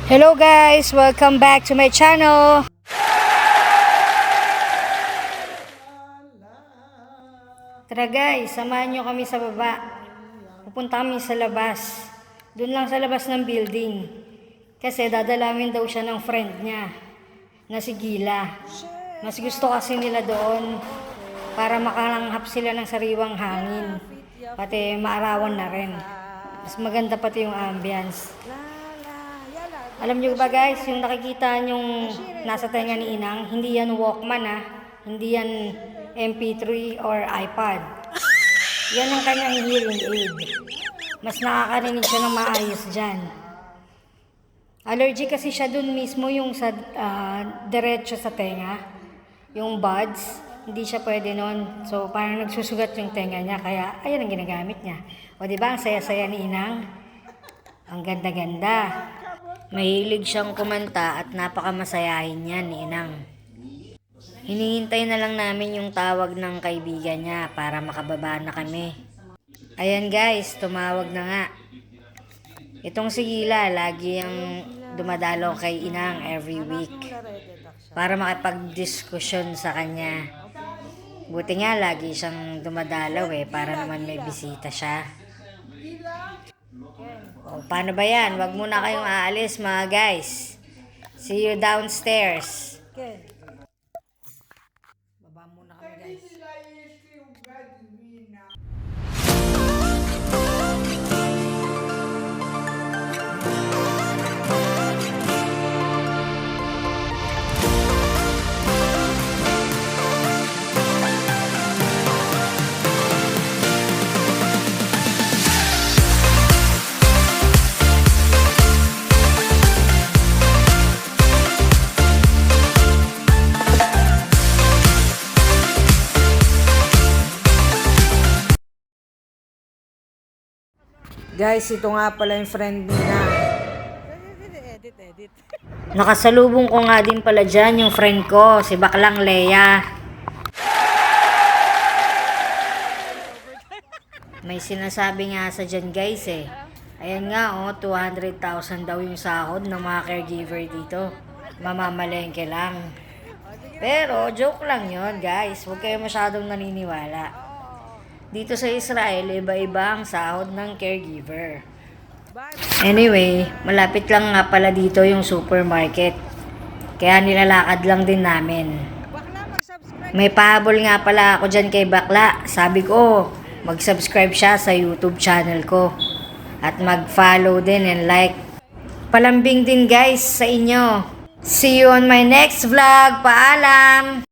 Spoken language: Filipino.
Hello guys! Welcome back to my channel! Tara guys, samahan nyo kami sa baba. Pupunta kami sa labas. Doon lang sa labas ng building. Kasi dadalawin daw siya ng friend niya na si Gila. Mas gusto kasi nila doon para makalanghap sila ng sariwang hangin. Pati maarawan na rin. Mas maganda pati yung ambience. Alam nyo ba guys, yung nakikita nyong nasa tenga ni Inang, hindi yan Walkman hindi yan MP3 or iPad. Yan ang kanyang hearing aid. Mas nakakarinig siya ng maayos dyan. Allergy kasi siya dun mismo yung sa diretso sa tenga. Yung buds, hindi siya pwede nun. So parang nagsusugat yung tenga niya, kaya ayan ang ginagamit niya. O diba, ang saya-saya ni Inang? Ang ganda-ganda. Mahilig siyang kumanta at napakamasayahin niya ni Inang. Hinihintay na lang namin yung tawag ng kaibigan niya para makababa na kami. Ayan guys, tumawag na nga. Itong si Gila, lagi ang dumadalaw kay Inang every week para makipag-diskusyon sa kanya. Buti nga lagi siyang dumadalaw para naman may bisita siya. O, paano ba yan? Wag muna kayong aalis mga guys. See you downstairs. Baba muna kami guys. Guys, ito nga pala yung friend niya. Edit. Nakasalubong ko nga din pala dyan yung friend ko, si Baklang Leia. May sinasabi nga sa dyan guys Ayan nga 200,000 daw yung sahod ng mga caregiver dito. Mamamalengke lang. Pero joke lang yon guys, huwag kayo masyadong naniniwala. Dito sa Israel, iba-iba ang sahod ng caregiver. Anyway, malapit lang nga pala dito yung supermarket. Kaya nilalakad lang din namin. May pahabol nga pala ako dyan kay Bakla. Sabi ko, mag-subscribe siya sa YouTube channel ko. At mag-follow din and like. Palambing din guys sa inyo. See you on my next vlog. Paalam!